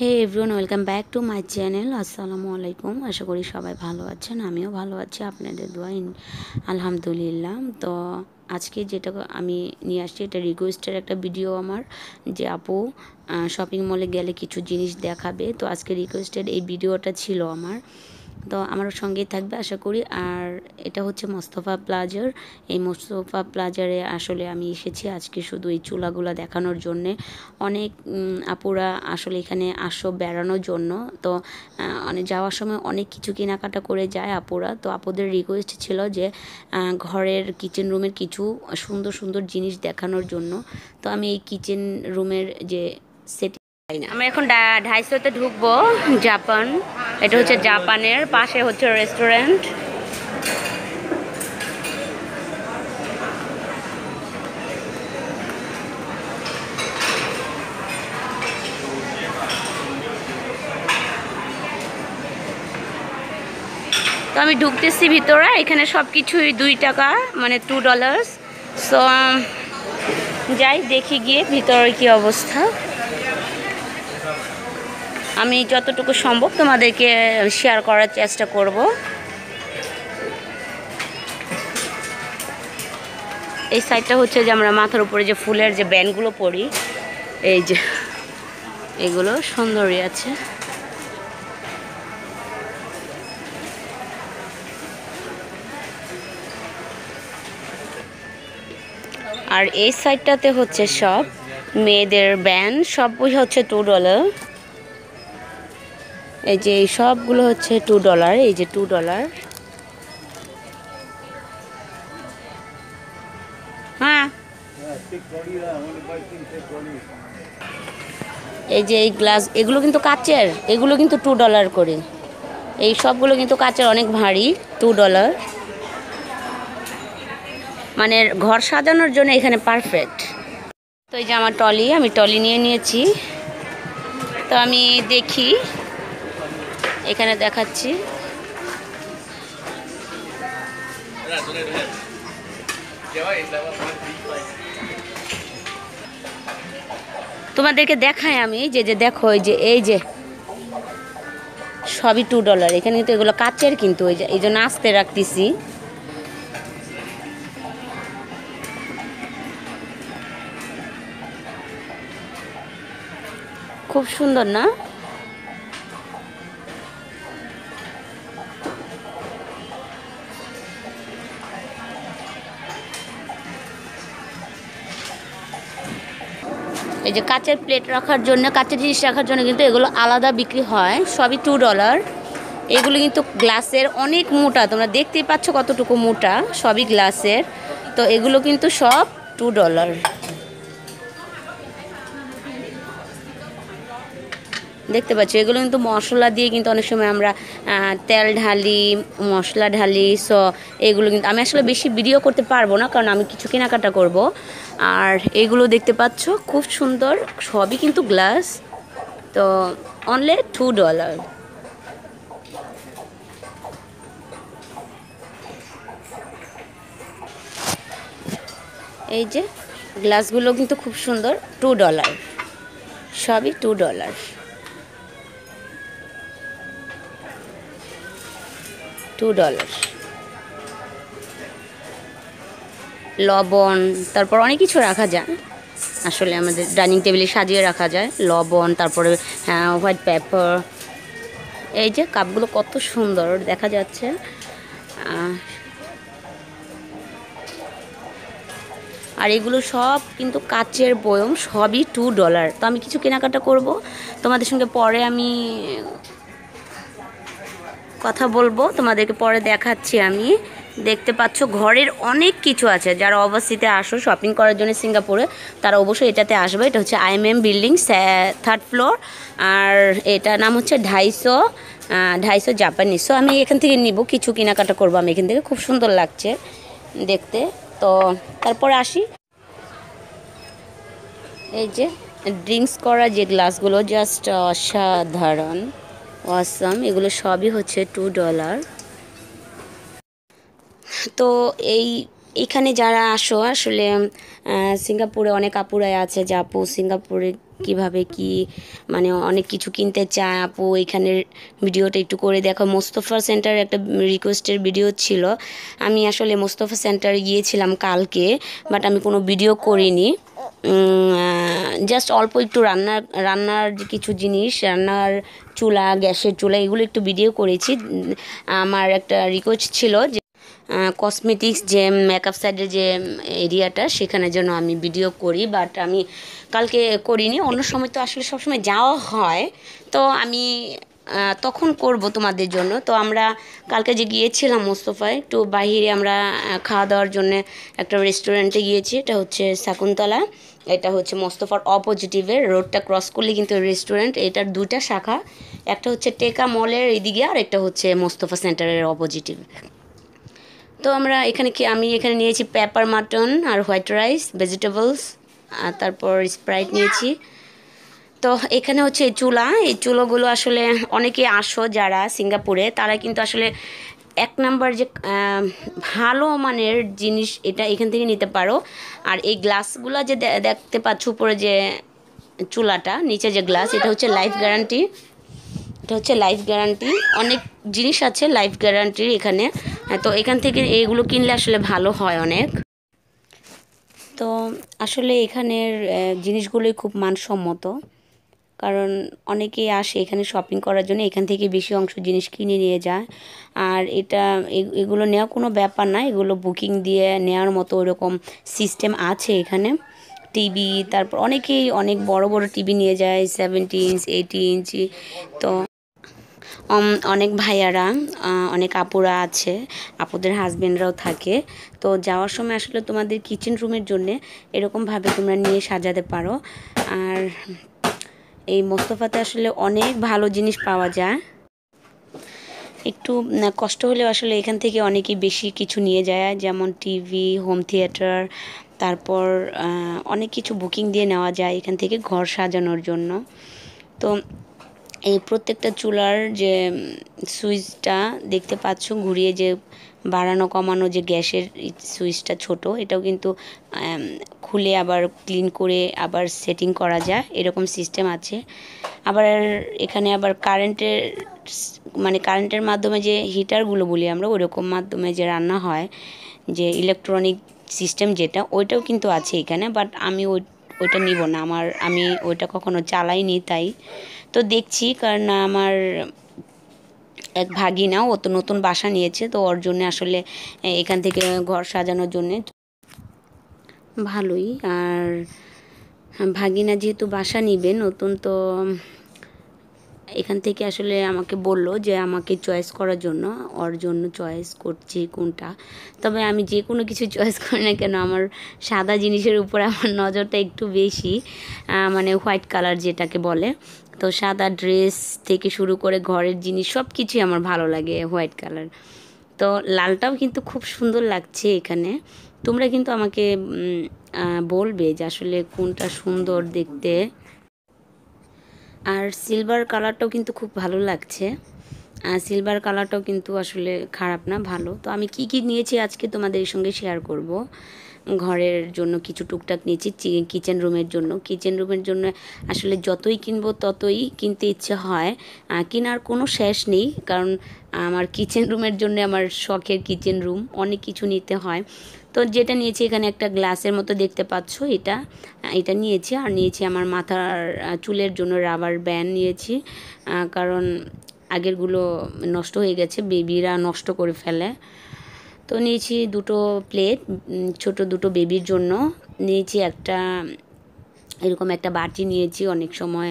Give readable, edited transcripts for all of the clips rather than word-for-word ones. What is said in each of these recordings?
Hey everyone, welcome back to my channel. আসসালামু আলাইকুম। আশা করি সবাই ভালো আছেন, আমিও ভালো আছি আপনাদের দোয়া আলহামদুলিল্লাহ। তো আজকে যেটা আমি নিয়ে আসছি এটা রিকোয়েস্টের একটা ভিডিও আমার, যে আপু শপিং মলে গেলে কিছু জিনিস দেখাবে। তো আজকে রিকোয়েস্টেড এই ভিডিওটা ছিল আমার, তো আমার সঙ্গেই থাকবে আশা করি। আর এটা হচ্ছে মোস্তফা প্লাজার। এই মোস্তফা প্লাজারে আসলে আমি এসেছি আজকে শুধু এই চুলাগুলো দেখানোর জন্যে। অনেক আপুরা আসলে এখানে আসো বেড়ানোর জন্য, তো অনেক যাওয়ার সময় অনেক কিছু কেনাকাটা করে যায় আপুরা। তো আপুদের রিকোয়েস্ট ছিল যে ঘরের কিচেন রুমের কিছু সুন্দর সুন্দর জিনিস দেখানোর জন্য। তো আমি এই কিচেন রুমের যে সেট, আমরা এখন 250-তে ঢুকবো। জাপান, এটা হচ্ছে জাপানের পাশে হচ্ছে রেস্টুরেন্ট। তো আমি ঢুকতেছি ভিতরে, এখানে সব কিছুই $2, মানে $2। সো যাই দেখি গিয়ে ভিতরে কি অবস্থা। আমি যতটুকু সম্ভব তোমাদেরকে শেয়ার করার চেষ্টা করব। এই সাইডটা হচ্ছে যে আমরা মাথার উপরে যে ফুলের যে ব্যান্ডগুলো পরি, এই যে এগুলো সুন্দরই আছে। আর এই সাইডটাতে হচ্ছে সব মেয়েদের ব্যান্ড, সবই হচ্ছে $2। এই যে এই সবগুলো হচ্ছে $2, এই যে $2। হ্যাঁ, এই যে এই গ্লাস, এগুলো কিন্তু কাচের, এগুলো কিন্তু $2 করে। এই সবগুলো কিন্তু কাচের, অনেক ভারী, $2। মানে ঘর সাজানোর জন্য এখানে পারফেক্ট। তো এই যে আমার টলি, আমি টলি নিয়ে নিয়েছি। তো আমি দেখি, এখানে দেখাচ্ছি। তোমাদেরকে দেখাই আমি যে যে দেখো, এই যে সবই $2। এখানে কিন্তু এগুলো কাচের, কিন্তু এই জন্য আস্তে রাখতেছি। খুব সুন্দর না? এই যে কাচের প্লেট রাখার জন্য, কাচের জিনিস রাখার জন্য কিন্তু এগুলো আলাদা বিক্রি হয়, সবই $2। এগুলো কিন্তু গ্লাসের, অনেক মোটা, তোমরা দেখতেই পাচ্ছ কতটুকু মোটা, সবই গ্লাসের। তো এগুলো কিন্তু সব $2। দেখতে পাচ্ছ, এগুলো কিন্তু মশলা দিয়ে, কিন্তু অনেক সময় আমরা তেল ঢালি, মশলা ঢালি। সো এগুলো কিন্তু আমি আসলে বেশি ভিডিও করতে পারবো না, কারণ আমি কিছু কেনাকাটা করব। আর এগুলো দেখতে পাচ্ছ খুব সুন্দর, সবই কিন্তু গ্লাস। তো অনলি $2। এই যে গ্লাসগুলো কিন্তু খুব সুন্দর, $2, সবই $2। $2। লবণ, তারপর অনেক কিছু রাখা যায় আসলে, আমাদের ডাইনিং টেবিলে সাজিয়ে রাখা যায়। লবণ, তারপরে হোয়াইট পেপার। এই যে কাপগুলো কত সুন্দর দেখা যাচ্ছে। আর এগুলো সব কিন্তু কাচের বয়ম, সবই $2। তো আমি কিছু কেনাকাটা করব, তোমাদের সঙ্গে পরে আমি কথা বলবো, তোমাদেরকে পরে দেখাচ্ছি আমি। দেখতে পাচ্ছ ঘরের অনেক কিছু আছে। যারা ওভারসিতে আসো শপিং করার জন্য সিঙ্গাপুরে, তারা অবশ্যই এটাতে আসবে। এটা হচ্ছে IMM বিল্ডিং, 3rd ফ্লোর। আর এটার নাম হচ্ছে 250 জাপানিজ। সো আমি এখান থেকে নিব, কিছু কেনাকাটা করবো আমি এখান থেকে, খুব সুন্দর লাগছে দেখতে। তো তারপরে আসি, এই যে ড্রিঙ্কস করা যে গ্লাসগুলো, জাস্ট অসাধারণ, অসাম। এগুলো সবই হচ্ছে $2। তো এইখানে যারা আসো আসলে, সিঙ্গাপুরে অনেক আপুরাই আছে যে আপু সিঙ্গাপুরে কিভাবে কি মানে অনেক কিছু কিনতে চায় আপু, এখানের ভিডিওটা একটু করে দেখো। মোস্তফা সেন্টার একটা রিকোয়েস্টের ভিডিও ছিল, আমি আসলে মোস্তফা সেন্টারে গিয়েছিলাম কালকে, বাট আমি কোনো ভিডিও করিনি। জাস্ট অল্প একটু রান্নার যে কিছু জিনিস, রান্নার চুলা, গ্যাসের চুলা, এগুলো একটু ভিডিও করেছি। আমার একটা রিকোয়েস্ট ছিল যে কসমেটিক্স যে মেকআপ সাইডের যে এরিয়াটা, সেখানে যেন আমি ভিডিও করি, বাট আমি কালকে করিনি। অন্য সময় তো আসলে সবসময় যাওয়া হয়, তো আমি তখন করব তোমাদের জন্য। তো আমরা কালকে যে গিয়েছিলাম মোস্তফায়, একটু বাহিরে আমরা খাওয়া দাওয়ার জন্য একটা রেস্টুরেন্টে গিয়েছি। এটা হচ্ছে শকুন্তলা, এটা হচ্ছে মোস্তফার অপোজিটিভের রোডটা ক্রস করলে কিন্তু রেস্টুরেন্ট। এটার দুইটা শাখা, একটা হচ্ছে টেকা মলের এইদিকে আর একটা হচ্ছে মোস্তফা সেন্টারের অপোজিটিভ। তো আমরা এখানে আমি এখানে নিয়েছি পেপার মাটন আর হোয়াইট রাইস, ভেজিটেবলস, আর তারপর স্প্রাইট নিয়েছি। তো এখানে হচ্ছে চুলা, এই চুলোগুলো আসলে অনেকে আসো যারা সিঙ্গাপুরে, তারা কিন্তু আসলে এক নাম্বার যে ভালো মানের জিনিস এটা এখান থেকে নিতে পারো। আর এই গ্লাসগুলো যে দেখতে পাচ্ছ উপরে যে চুলাটা, নিচে যে গ্লাস, এটা হচ্ছে লাইফ গ্যারান্টি। এটা হচ্ছে লাইফ গ্যারান্টি, অনেক জিনিস আছে লাইফ গ্যারান্টির এখানে। তো এখান থেকে এগুলো কিনলে আসলে ভালো হয় অনেক। তো আসলে এখানের জিনিসগুলোই খুব মানসম্মত, কারণ অনেকেই আসে এখানে শপিং করার জন্য, এখান থেকে বেশি অংশ জিনিস কিনে নিয়ে যায়। আর এটা এগুলো নেওয়া কোনো ব্যাপার না, এগুলো বুকিং দিয়ে নেওয়ার মতো ওরকম সিস্টেম আছে এখানে। টিভি, তারপর অনেকেই অনেক বড় বড় টিভি নিয়ে যায়, 70 ইঞ্চ, 80 ইঞ্চি। তো অনেক ভাইয়ারা, অনেক আপুরা আছে, আপুদের হাজবেন্ডরাও থাকে। তো যাওয়ার সময় আসলে তোমাদের কিচেন রুমের জন্যে এরকমভাবে তোমরা নিয়ে সাজাতে পারো। আর এই মোস্তফাতে আসলে অনেক ভালো জিনিস পাওয়া যায়। একটু কষ্ট হলেও আসলে এখান থেকে অনেকেই বেশি কিছু নিয়ে যায়, যেমন টিভি, হোম থিয়েটার, তারপর অনেক কিছু বুকিং দিয়ে নেওয়া যায় এখান থেকে ঘর সাজানোর জন্য। তো এই প্রত্যেকটা চুলার যে সুইচটা দেখতে পাচ্ছ ঘুরিয়ে, যে বাড়ানো কমানো যে গ্যাসের সুইচটা ছোট, এটাও কিন্তু খুলে আবার ক্লিন করে আবার সেটিং করা যায়, এরকম সিস্টেম আছে। আবার এখানে আবার কারেন্টের মাধ্যমে যে হিটারগুলো বলি আমরা, ওরকম মাধ্যমে যে রান্না হয়, যে ইলেকট্রনিক সিস্টেম যেটা, ওইটাও কিন্তু আছে এখানে। বাট আমি ওইটা নিব না, আমি ওইটা কখনো চালাইনি, তাই তো দেখছি। কারণ আমার এক ভাগিনা, ও তো নতুন বাসা নিয়েছে, তো ওর জন্য আসলে এখান থেকে ঘর সাজানোর জন্যে ভালোই। আর ভাগিনা যেহেতু বাসা নিবে নতুন, তো এখান থেকে আসলে আমাকে বলল যে আমাকে চয়েস করার জন্য, ওর জন্য চয়েস করছি কোনটা। তবে আমি যে কোনো কিছু চয়েস করি না কেন, আমার সাদা জিনিসের উপরে আমার নজরটা একটু বেশি, মানে হোয়াইট কালার যেটাকে বলে। তো সাদা ড্রেস থেকে শুরু করে ঘরের জিনিস সব কিছুই আমার ভালো লাগে হোয়াইট কালার। তো লালটাও কিন্তু খুব সুন্দর লাগছে এখানে। তোমরা কিন্তু আমাকে বলবে যে আসলে কোনটা সুন্দর দেখতে। আর সিলভার কালারটাও কিন্তু খুব ভালো লাগছে, সিলভার কালারটাও কিন্তু আসলে খারাপ না, ভালো। তো আমি কি কি নিয়েছি আজকে তোমাদের সঙ্গে শেয়ার করব। ঘরের জন্য কিছু টুকটাক নিয়েছি, কিচেন রুমের জন্য আসলে যতই কিনবো ততই কিনতে ইচ্ছে হয়, কেনার কোনো শেষ নেই। কারণ আমার কিচেন রুমের জন্য, আমার শখের কিচেন রুম, অনেক কিছু নিতে হয়। তো যেটা নিয়েছি এখানে একটা গ্লাসের মতো দেখতে পাচ্ছ, এটা নিয়েছি। আর নিয়েছি আমার মাথার চুলের জন্য রাবার ব্যান্ড নিয়েছি, কারণ আগেরগুলো নষ্ট হয়ে গেছে, বেবিরা নষ্ট করে ফেলে। তো নিয়েছি দুটো প্লেট, ছোট দুটো বেবির জন্য নিয়েছি। এরকম একটা বাটি নিয়েছি, অনেক সময়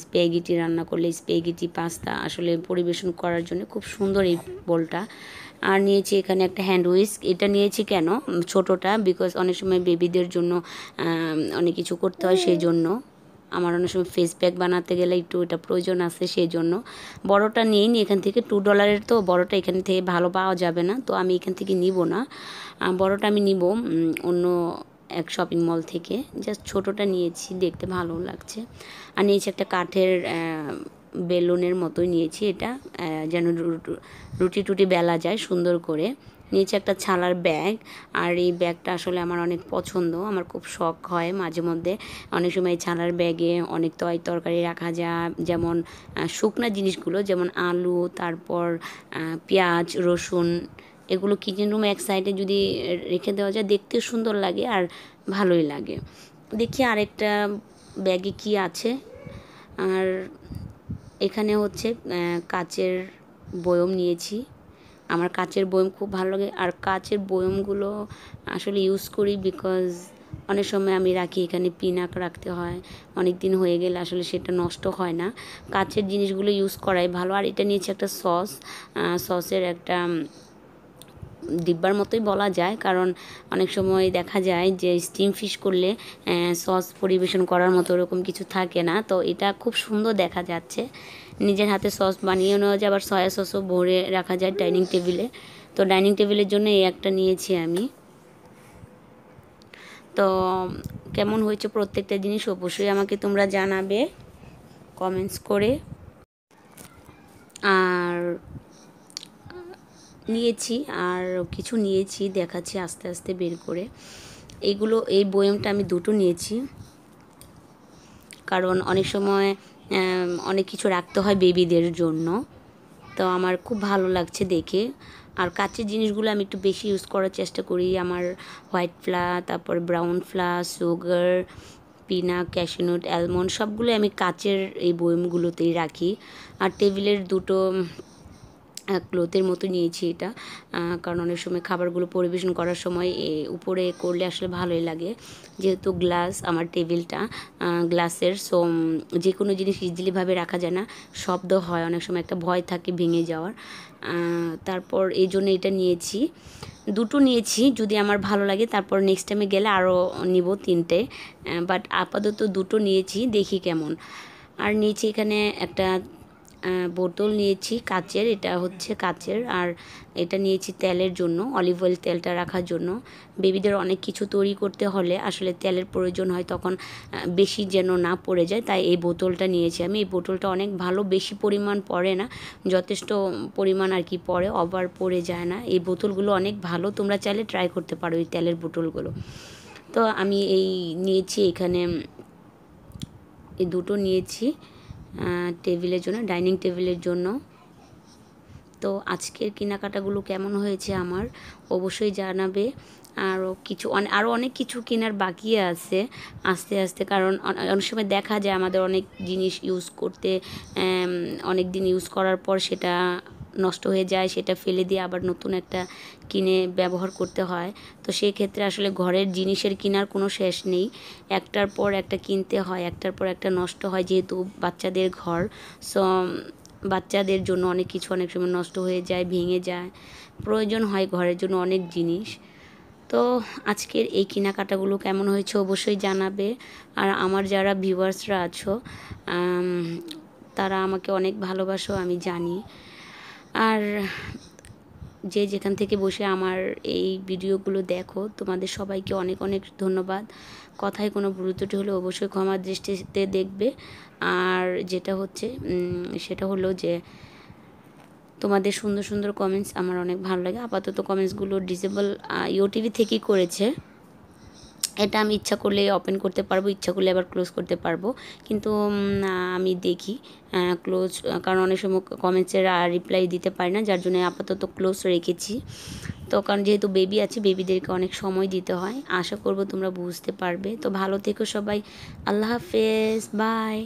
স্প্যাগেটি রান্না করলে, স্প্যাগেটি পাস্তা আসলে পরিবেশন করার জন্য খুব সুন্দর এই বোলটা। আর নিয়েছি এখানে একটা হ্যান্ড উইস্ক, এটা নিয়েছি কেন, ছোটোটা, বিকজ অনেক সময় বেবিদের জন্য অনেক কিছু করতে হয়, সেই জন্য। আমার অনেক সময় ফেস প্যাক বানাতে গেলে একটু এটা প্রয়োজন আছে, সেই জন্য। বড়োটা নিয়েই নি এখান থেকে, $2, তো বড়োটা এখান থেকে ভালো পাওয়া যাবে না, তো আমি এখান থেকে নিব না। বড়োটা আমি নিব অন্য এক শপিং মল থেকে। জাস্ট ছোটোটা নিয়েছি, দেখতে ভালো লাগছে। আর নিয়েছি একটা কাঠের বেলুনের মতোই নিয়েছি, এটা যেন রুটি টুটি বেলা যায় সুন্দর করে। নিচে একটা ছালার ব্যাগ। আর এই ব্যাগটা আসলে আমার অনেক পছন্দ, আমার খুব শখ হয় মাঝে মধ্যে। অনেক সময় ছালার ব্যাগে অনেক তরকারি রাখা যায়, যেমন শুকনা জিনিসগুলো, যেমন আলু, তারপর পেঁয়াজ, রসুন, এগুলো কিচেন রুমে এক সাইডে যদি রেখে দেওয়া যায় দেখতে সুন্দর লাগে আর ভালোই লাগে। দেখি আরেকটা ব্যাগে কি আছে। আর এখানে হচ্ছে কাচের বয়ম নিয়েছি। আমার কাচের বয়ম খুব ভালো লাগে, আর কাচের বয়মগুলো আসলে ইউজ করি বিকজ অনেক সময় আমি রাখি এখানে পিনাক রাখতে হয়, অনেক দিন হয়ে গেলে আসলে সেটা নষ্ট হয় না। কাচের জিনিসগুলো ইউজ করাই ভালো। আর এটা নিয়েছি একটা সসের একটা ডিব্বার মতোই বলা যায়, কারণ অনেক সময় দেখা যায় যে স্টিম ফিশ করলে সস পরিবেশন করার মতো ওরকম কিছু থাকে না। তো এটা খুব সুন্দর দেখা যাচ্ছে, নিজের হাতে সস বানিয়ে নেওয়া যায়, আবার সয়া সসও ভরে রাখা যায় ডাইনিং টেবিলে। তো ডাইনিং টেবিলের জন্য এই একটা নিয়েছি আমি। তো কেমন হয়েছে প্রত্যেকটা জিনিস অবশ্যই আমাকে তোমরা জানাবে কমেন্টস করে। আর নিয়েছি আর কিছু নিয়েছি, দেখাচ্ছি আস্তে আস্তে বের করে। এই বয়মটা আমি দুটো নিয়েছি, কারণ অনেক সময় অনেক কিছু রাখতে হয় বেবিদের জন্য। তো আমার খুব ভালো লাগছে দেখে। আর কাচের জিনিসগুলো আমি একটু বেশি ইউজ করার চেষ্টা করি। আমার হোয়াইট ফ্লাওয়ার, তারপর brown flour, sugar, peanut, cashew nut, almond সবগুলো আমি কাচের এই বয়মগুলোতেই রাখি। আর টেবিলের দুটো ক্লোথের মতো নিয়েছি এটা, কারণ অনেক সময় খাবারগুলো পরিবেশন করার সময় উপরে করলে আসলে ভালোই লাগে। যেহেতু গ্লাস আমার টেবিলটা গ্লাসের, সো যে কোনো জিনিস ইজিলিভাবে রাখা যায় না, শব্দ হয়, অনেক সময় একটা ভয় থাকে ভেঙে যাওয়ার। তারপর এই জন্য এটা নিয়েছি, দুটো নিয়েছি। যদি আমার ভালো লাগে তারপর নেক্সট টাইমে গেলে আরও নিব 3টে, বাট আপাতত দুটো নিয়েছি, দেখি কেমন। আর নিয়েছি এখানে একটা বোতল নিয়েছি কাচের, এটা হচ্ছে কাচের। আর এটা নিয়েছি তেলের জন্য, অলিভ অয়েল তেলটা রাখার জন্য। বেবিদের অনেক কিছু তৈরি করতে হলে আসলে তেলের প্রয়োজন হয়, তখন বেশি যেন না পড়ে যায়, তাই এই বোতলটা নিয়েছি আমি। এই বোতলটা অনেক ভালো, বেশি পরিমাণ পড়ে না, যথেষ্ট পরিমাণ আর কি পড়ে, ওভার পড়ে যায় না। এই বোতলগুলো অনেক ভালো, তোমরা চাইলে ট্রাই করতে পারো এই তেলের বোতলগুলো। তো আমি এই নিয়েছি, এখানে এই দুটো নিয়েছি টেবিলের জন্য, ডাইনিং টেবিলের জন্য। তো আজকের কেনাকাটাগুলো কেমন হয়েছে আমার অবশ্যই জানাবে। আরও অনেক কিছু কেনার বাকি আছে আস্তে আস্তে, কারণ অনেক সময় দেখা যায় আমাদের অনেক জিনিস ইউজ করতে অনেক দিন ইউজ করার পর সেটা নষ্ট হয়ে যায়, সেটা ফেলে দিয়ে আবার নতুন একটা কিনে ব্যবহার করতে হয়। তো সেই ক্ষেত্রে আসলে ঘরের জিনিসের কেনার কোনো শেষ নেই, একটার পর একটা কিনতে হয়, একটার পর একটা নষ্ট হয়, যেহেতু বাচ্চাদের ঘর। সো বাচ্চাদের জন্য অনেক কিছু অনেক সময় নষ্ট হয়ে যায়, ভেঙে যায়, প্রয়োজন হয় ঘরের জন্য অনেক জিনিস। তো আজকের এই কেনাকাটাগুলো কেমন হয়েছে অবশ্যই জানাবে। আর আমার যারা ভিউয়ার্সরা আছো তারা আমাকে অনেক ভালোবাসো আমি জানি। আর যে যেখান থেকে বসে আমার এই ভিডিওগুলো দেখো, তোমাদের সবাইকে অনেক অনেক ধন্যবাদ। কথায় কোনো ভুল ত্রুটি হলে অবশ্যই ক্ষমার দৃষ্টিতে দেখবে। আর যেটা হচ্ছে সেটা হলো যে তোমাদের সুন্দর সুন্দর কমেন্টস আমার অনেক ভালো লাগে। আপাতত কমেন্টসগুলো ডিসেবল ইউটিভি থেকেই করেছে, এটা আমি ইচ্ছা করলে ওপেন করতে পারবো, ইচ্ছা করলে আবার ক্লোজ করতে পারবো, কিন্তু আমি দেখি ক্লোজ, কারণ অনেক সময় কমেন্টসের রিপ্লাই দিতে পারি না, যার জন্য আপাতত ক্লোজ রেখেছি। তো কারণ যেহেতু বেবি আছে, বেবিদেরকে অনেক সময় দিতে হয়, আশা করব তোমরা বুঝতে পারবে। তো ভালো থেকো সবাই, আল্লাহ হাফেজ, বাই।